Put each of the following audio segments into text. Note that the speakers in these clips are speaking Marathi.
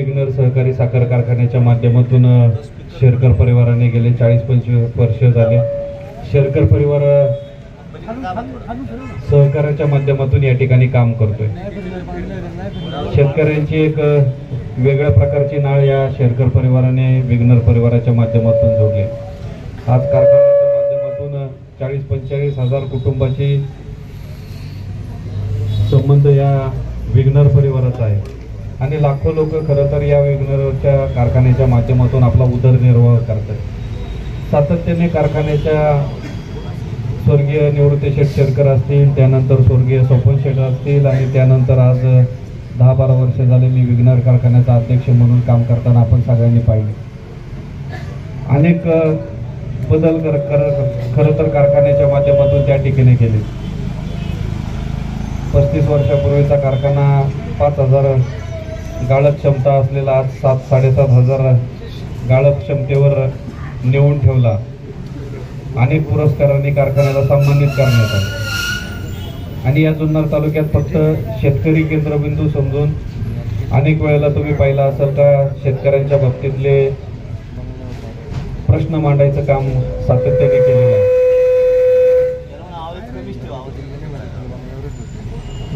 विघ्नर सहकारी साखर कारखान्याच्या माध्यमातून शेरकर परिवाराने गेले 40-25 वर्ष झाले शेरकर परिवार सहकाराच्या माध्यमातून या ठिकाणी काम करतोय। शेतकऱ्यांची एक वेगळ्या प्रकारची नाळ या शेरकर परिवाराने विघ्नर परिवाराच्या माध्यमातून जोडली। आज कारखान्याच्या माध्यमातून 40-45 हजार कुटुंबाची संबंध या विघ्नर परिवाराचा आहे आणि लाखो लोक खरं तर या विघ्नरच्या कारखान्याच्या माध्यमातून आपला उदरनिर्वाह करतात। सातत्याने कारखान्याच्या स्वर्गीय निवृत्ती शेठ शेरकर असतील, त्यानंतर स्वर्गीय स्वपन शेठ असतील आणि त्यानंतर आज 10-12 वर्ष झाले मी विघ्नर कारखान्याचा अध्यक्ष म्हणून काम करताना आपण सगळ्यांनी पाहिले। अनेक बदल खरं तर कारखान्याच्या माध्यमातून त्या ठिकाणी केले। 35 वर्षापूर्वीचा कारखाना 5000 गाळप क्षमता असलेला आज 7-7.5 हजार गाळप क्षमतेवर नेऊन ठेवला। अनेक पुरस्कारांनी कारखान्याला सन्मानित करण्यात आले आणि या जुन्नर तालुक्यात फक्त शेतकरी केंद्रबिंदू समजून अनेक वेळेला तुम्ही पाहिला असेल का शेतकऱ्यांच्या बाबतीतले प्रश्न मांडायचं काम सातत्याने केलेलं आहे।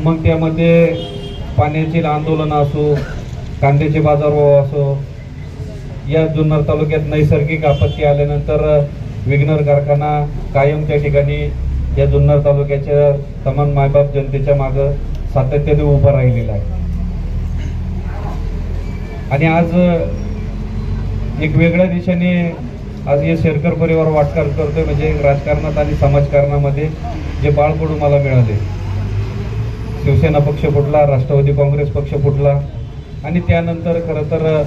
मग त्यामध्ये पाण्याची आंदोलन असो, कांद्याचे बाजारभाव असो, या जुन्नर तालुक्यात नैसर्गिक आपत्ती आल्यानंतर विघ्नर कारखाना कायम त्या ठिकाणी या जुन्नर तालुक्याच्या तमाम मायबाप जनतेच्या मागे सातत्याने उभा राहिलेला आहे। आणि आज एक वेगळ्या दिशेने आज हे शेरकर परिवार वाटचाल करतोय, म्हणजे राजकारणात आणि समाजकारणामध्ये जे बाळकडू मला मिळाले। शिवसेना पक्ष फुटला, राष्ट्रवादी काँग्रेस पक्ष फुटला आणि त्यानंतर खरं तर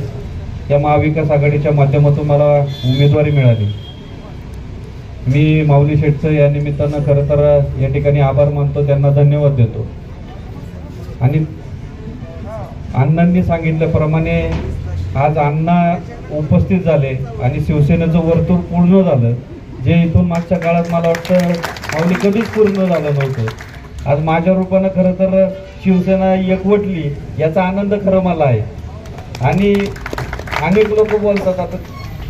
या महाविकास आघाडीच्या माध्यमातून मला उमेदवारी मिळाली। मी माऊली शेठचं या निमित्तानं खरं तर या ठिकाणी आभार मानतो, त्यांना धन्यवाद देतो। आणि अण्णांनी सांगितल्याप्रमाणे आज अण्णा उपस्थित झाले आणि शिवसेनेचं वर्तुळ पूर्ण झालं, जे इथून मागच्या काळात मला वाटतं माऊली कधीच पूर्ण झालं नव्हतं। आज माझ्या रूपानं खरं तर शिवसेना एकवटली याचा आनंद खरं मला आहे। आणि अनेक लोक बोलतात, आता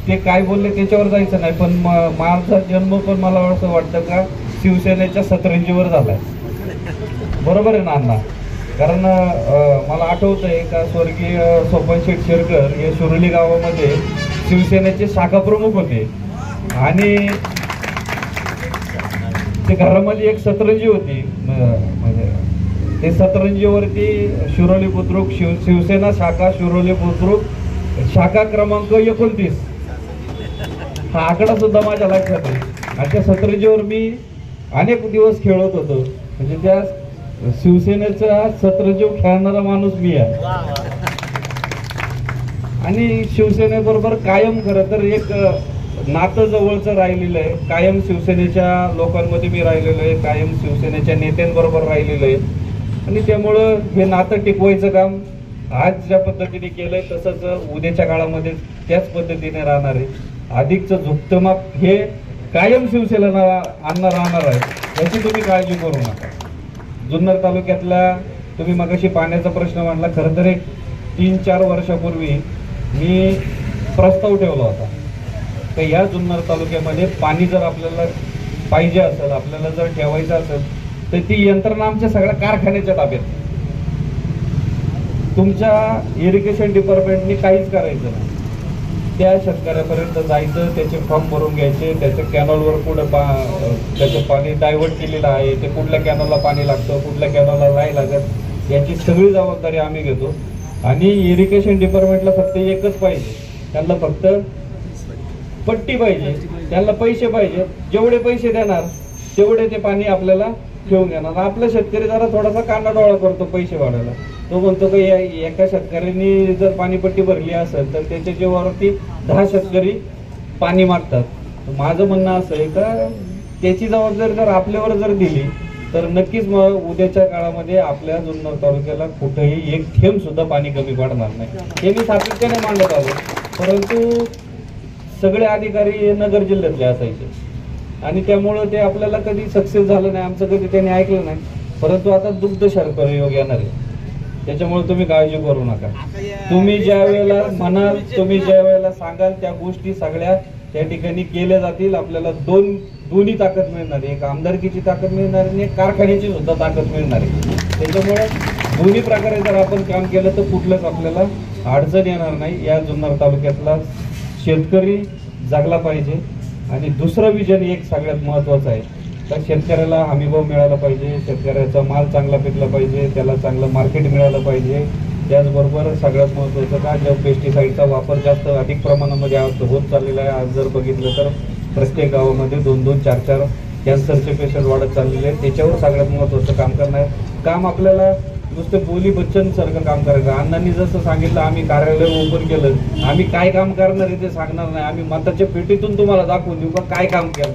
ते काय बोलले त्याच्यावर जायचं नाही, पण माझा जन्म पण मला असं वाटतं का शिवसेनेच्या सतरंजीवर झालाय, बरोबर आहे ना अण्णा? कारण मला आठवतंय का स्वर्गीय स्वपन शेठ शेरकर हे शिरोली गावामध्ये शिवसेनेचे शाखा प्रमुख होते आणि ते घरामध्ये एक सतरंजी होती, म्हणजे ते सतरंजीवरती शिरोली बुद्रुक शिवसेना शाखा शिरोली बुद्रुक शाखा क्रमांक 29 हा आकडा सुद्धा माझ्या लक्षात आहे। अशा सतरंजीवर मी अनेक दिवस खेळत होतो, म्हणजे त्या शिवसेनेचा सतरंजीव खेळणारा माणूस मी आहे। आणि शिवसेनेबरोबर कायम खरं तर एक नातं जवळचं राहिलेलं आहे, कायम शिवसेनेच्या लोकांमध्ये मी राहिलेलो आहे, कायम शिवसेनेच्या नेत्यांबरोबर राहिलेलो आहे आणि त्यामुळं हे नातं टिकवायचं काम आज ज्या पद्धतीने केलंय तसंच उद्याच्या काळामध्ये त्याच पद्धतीने राहणार आहे। अधिकचं झुकतं माप हे कायम शिवसेनेला आणणार राहणार आहे, याची तुम्ही काळजी करू नका। जुन्नर तालुक्यातला तुम्ही मगाशी पाण्याचा प्रश्न मांडला, खरं तर एक 3-4 वर्षापूर्वी मी प्रस्ताव ठेवला होता तर या जुन्नर तालुक्यामध्ये पाणी जर आपल्याला पाहिजे असेल, आपल्याला जर ठेवायचं असेल तर ती यंत्रणा आमच्या सगळ्या कारखान्याच्या ताब्यात। तुमच्या इरिगेशन डिपार्टमेंटनी काहीच करायचं नाही, त्या शेतकऱ्यापर्यंत जायचं, त्याचे फॉर्म भरून घ्यायचे, त्याच्या कॅनॉलवर पुढे त्याचं पाणी डायव्हर्ट केलेलं आहे, ते कुठल्या कॅनॉलला पाणी लागतं, कुठल्या कॅनॉलला नाही लागत, याची सगळी जबाबदारी आम्ही घेतो। आणि इरिगेशन डिपार्टमेंटला फक्त एकच पाहिजे, त्यांना फक्त पट्टी पाहिजे, त्यांना पैसे पाहिजे, जेवढे पैसे देणार तेवढे ते पाणी आपल्याला घेऊन घेणार। आपला शेतकरी जरा थोडासा कानाडोळा करतो पैसे वाढायला, तो म्हणतो की एका शेतकऱ्यांनी जर पाणीपट्टी भरली असेल तर त्याच्या जीवावरती 10 शेतकरी पाणी मागतात। माझं म्हणणं असं आहे का त्याची जबाबदारी जर आपल्यावर जर दिली तर नक्कीच मग उद्याच्या काळामध्ये आपल्या जुन्नर तालुक्याला कुठेही एक थेंब सुद्धा पाणी कमी पडणार नाही, हे मी सातत्याने मांडत आलो। परंतु सगळे अधिकारी नगर जिल्ह्यातले असायचे आणि त्यामुळं ते आपल्याला कधी सक्सेस झालं नाही, आमचं कधी त्यांनी ऐकलं नाही। परंतु आता दुग्ध शर्करा योग येणार आहे, त्याच्यामुळे तुम्ही काळजी करू नका. तुम्ही ज्या वेळेला म्हणाल, तुम्ही ज्या वेळेला सांगाल, त्या गोष्टी सगळ्या त्या ठिकाणी केल्या जातील. आपल्याला दोन्ही ताकद मिळणार आहे, एक आमदारकीची ताकद मिळणार आहे आणि एक कारखान्याची सुद्धा ताकद मिळणार आहे. त्याच्यामुळे दोन्ही प्रकारे जर आपण काम केलं तर कुठलंच आपल्याला अडचण येणार नाही. या जुन्नर तालुक्यातला शेतकरी जगला पाहिजे. आणि दुसरं विजन एक सगळ्यात महत्त्वाचं आहे, तर शेतकऱ्याला हमीभाव मिळाला पाहिजे, शेतकऱ्याचा माल चांगला पिकला पाहिजे, त्याला चांगलं मार्केट मिळालं पाहिजे. त्याचबरोबर सगळ्यात महत्त्वाचं का, ज्या पेस्टिसाईडचा वापर जास्त अधिक प्रमाणामध्ये आज होत चाललेला आहे. आज जर बघितलं तर प्रत्येक गावामध्ये 2-2, 4-4 कॅन्सरचे पेशंट वाढत चाललेले आहेत. त्याच्यावर सगळ्यात महत्त्वाचं काम करणार काम आपल्याला नुसतं बोली बच्चन सारखं काम करायचं. अण्णांनी जसं सांगितलं, आम्ही कार्यालय ओपन केलं, आम्ही काय काम करणार आहे ते सांगणार नाही, आम्ही मताच्या पेटीतून तुम्हाला दाखवून देऊ का काय काम केलं.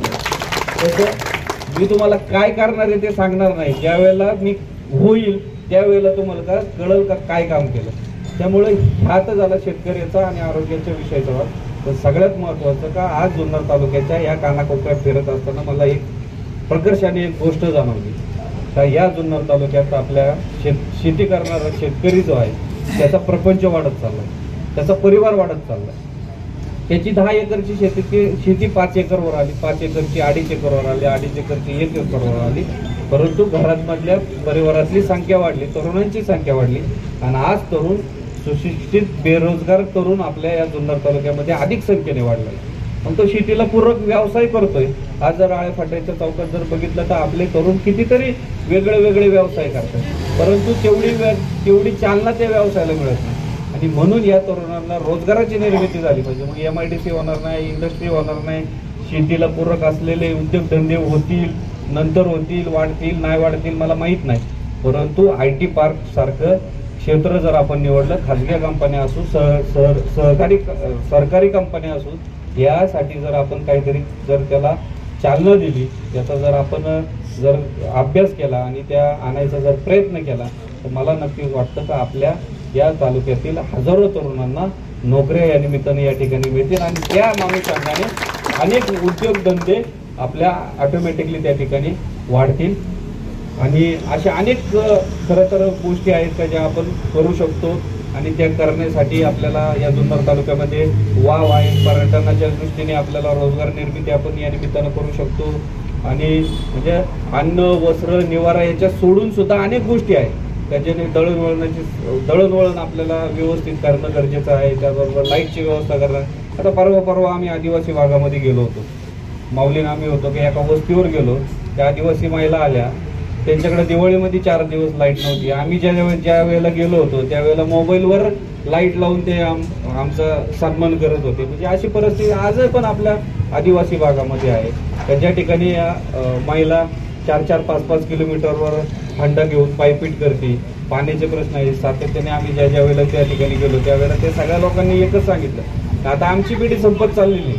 तसं मी तुम्हाला काय करणार आहे ते सांगणार नाही, ज्या वेळेला मी होईल त्यावेळेला तुम्हाला का कळलं का काय काम केलं. त्यामुळे ह्या तर झाला शेतकऱ्याचा आणि आरोग्याच्या विषयाचा वाद. तर सगळ्यात महत्त्वाचं का, आज जुन्नर तालुक्याच्या या कानाकोपऱ्यात फिरत असताना मला एक प्रकर्षाने एक गोष्ट जाणवली का, या जुन्नर तालुक्यात आपल्या शेती करणारा शेतकरी जो आहे त्याचा प्रपंच वाढत चाललाय, त्याचा परिवार वाढत चाललाय. त्याची 10 एकरची शेती 5 एकरवर आली, 5 एकरची 2.5 एकरवर आली, 2.5 एकरची 1 एकरवर आली. परंतु घरातमधल्या परिवारातली संख्या वाढली, तरुणांची संख्या वाढली आणि आज तरुण सुशिक्षित बेरोजगार तरुण आपल्या या जुन्नर तालुक्यामध्ये अधिक संख्येने वाढला. मग तो शेतीला पूरक व्यवसाय करतोय. आज जर आळे फाट्याच्या चौकात जर बघितलं तर आपले तरुण कितीतरी वेगळे व्यवसाय करतात, परंतु तेवढी चालना त्या व्यवसायाला मिळत नाही. आणि म्हणून या तरुणांना रोजगाराची निर्मिती झाली पाहिजे. मग MIDC होणार नाही, इंडस्ट्री होणार नाही, शेतीला पूरक असलेले उद्योगधंदे होतील, नंतर होतील, वाढतील नाही वाढतील मला माहीत नाही. परंतु IT पार्क सारखं क्षेत्र जर आपण निवडलं, खाजगी कंपन्या असू, सरकारी कंपन्या असू, यासाठी जर आपण काहीतरी जर त्याला चालना दिली, त्याचा जर आपण जर अभ्यास केला आणि त्या आणायचा जर प्रयत्न केला, तर मला नक्कीच वाटतं का आपल्या या तालुक्यातील हजारो तरुणांना नोकऱ्या या निमित्ताने या ठिकाणी मिळतील आणि त्या अनुषंगाने अनेक उद्योगधंदे आपल्या ऑटोमॅटिकली त्या ठिकाणी वाढतील. आणि अशा अनेक खरं तर गोष्टी आहेत का ज्या आपण करू शकतो आणि त्या करण्यासाठी आपल्याला या जुन्नर तालुक्यामध्ये वाव आहे. पर्यटनाच्या दृष्टीने आपल्याला रोजगार निर्मिती आपण या निमित्तानं करू शकतो. आणि म्हणजे अन्न, वस्त्र, निवारा याच्या सोडून सुद्धा अनेक गोष्टी आहेत त्याच्याने दळणवळण आपल्याला व्यवस्थित करणं गरजेचं आहे. त्याबरोबर लाईटची व्यवस्था करणं. आता परवा आम्ही आदिवासी भागामध्ये गेलो होतो, माऊलीनं आम्ही होतो की एका वस्तीवर गेलो, त्या आदिवासी महिला आल्या, त्यांच्याकडे दिवाळीमध्ये 4 दिवस लाईट नव्हती. आम्ही ज्या वेळेला गेलो होतो त्यावेळेला मोबाईलवर लाईट लावून ते आमचा सन्मान करत होते. म्हणजे अशी परिस्थिती आजही पण आपल्या आदिवासी भागामध्ये आहे. त्या ठिकाणी या महिला 4-4, 5-5 किलोमीटरवर हंडा घेऊन पायपीट करते. पाण्याचे प्रश्न आहे सातत्याने. आम्ही ज्या वेळेला त्या ठिकाणी गेलो त्यावेळेला ते सगळ्या लोकांनी एकच सांगितलं, आता आमची पिढी संपत चाललेली,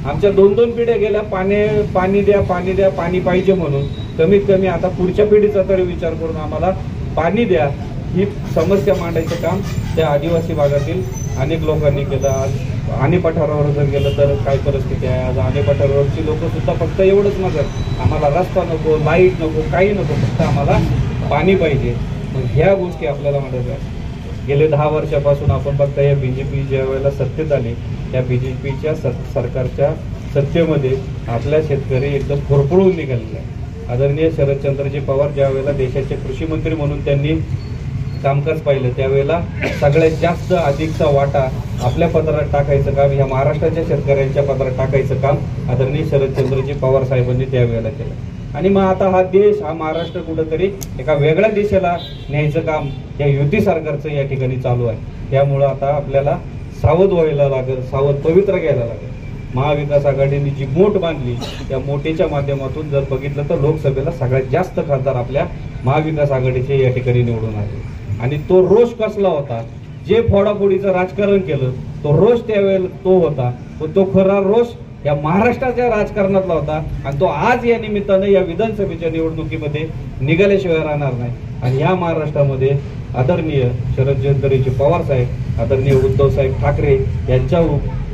आमच्या 2-2 पिढ्या गेल्या, पाणी द्या, पाणी पाहिजे म्हणून. कमीत कमी आता पुढच्या पिढीचा तरी विचार करून आम्हाला पाणी द्या ही समस्या मांडायचं काम त्या आदिवासी भागातील अनेक लोकांनी केलं. आज आणे पठारावर जर गेलं तर काय परिस्थिती आहे. आज आणे पठारावरची लोक सुद्धा फक्त एवढंच म्हणतात, आम्हाला रस्ता नको, लाईट नको, काही नको, फक्त आम्हाला पाणी पाहिजे. मग ह्या गोष्टी आपल्याला म्हणायच्या. गेले 10 वर्षापासून आपण बघता या BJP ज्या वेळेला सत्तेत आली, त्या BJPच्या सरकारच्या सत्तेमध्ये आपल्या शेतकरी एकदम भरपूरून निघालेले आहे. आदरणीय शरदचंद्रजी पवार ज्या वेळेला देशाचे कृषी मंत्री म्हणून त्यांनी कामकाज पाहिलं, त्यावेळेला सगळ्यात जास्त अधिकचा वाटा आपल्या पदरात टाकायचं काम, ह्या महाराष्ट्राच्या शेतकऱ्यांच्या पदरात टाकायचं काम आदरणीय शरदचंद्रजी पवार साहेबांनी त्यावेळेला केलं. आणि मग आता हा देश, हा महाराष्ट्र कुठंतरी एका वेगळ्या दिशेला न्यायचं काम या युती सरकारचं या ठिकाणी चालू आहे. त्यामुळं आता आपल्याला सावध व्हायला लागेल, सावध पवित्र घ्यायला लागेल. महाविकास आघाडीने जी मोठ बांधली, त्या मोठीच्या माध्यमातून जर बघितलं तर लोकसभेला सगळ्यात जास्त खासदार आपल्या महाविकास आघाडीचे या ठिकाणी निवडून आले. आणि तो रोष कसला होता, जे फोडाफोडीचं राजकारण केलं तो रोष त्यावेळेला तो होता, तो खरा रोष या महाराष्ट्राच्या राजकारणातला होता. आणि तो आज या निमित्तानं या विधानसभेच्या निवडणुकीमध्ये निघाल्याशिवाय राहणार नाही. आणि या महाराष्ट्रामध्ये आदरणीय शरदचंद्रजी पवार साहेब, आदरणीय उद्धव साहेब ठाकरे यांच्या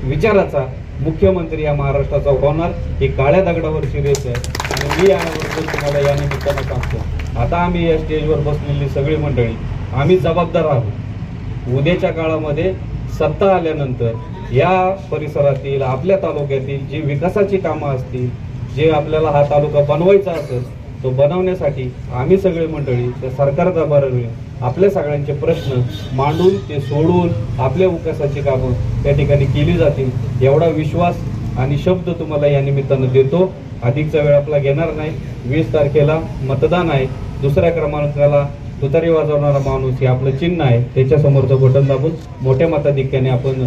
विचाराचा मुख्यमंत्री या महाराष्ट्राचा होणार ही काळ्या दगडावरची रेस आहे. आणि मी याबरोबर तुम्हाला या निमित्तानं सांगतो, आता आम्ही या स्टेजवर बसलेली सगळी मंडळी आम्ही जबाबदार आहोत. उद्याच्या काळामध्ये सत्ता आल्यानंतर या परिसरातील आपल्या तालुक्यातील जी विकासाची कामं असतील, जे आपल्याला हा तालुका बनवायचा असेल तो बनवण्यासाठी आम्ही सगळे मंडळी त्या सरकार दरबारावर आपल्या सगळ्यांचे प्रश्न मांडून ते सोडून आपल्या विकासाची कामं त्या ठिकाणी केली जातील एवढा विश्वास आणि शब्द तुम्हाला या निमित्तानं देतो. अधिकचा वेळ आपला घेणार नाही. 20 तारखेला मतदान आहे. दुसऱ्या क्रमांकाला तुतारी वाजवणारा माणूस हे आपलं चिन्ह आहे. त्याच्यासमोरचं बटन दाबून मोठ्या मताधिक्याने आपण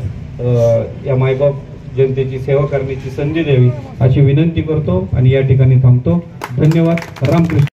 या मायबाप जनतेची सेवा करण्याची संधी द्यावी अशी विनंती करतो आणि या ठिकाणी थांबतो. धन्यवाद. रामकृष्ण.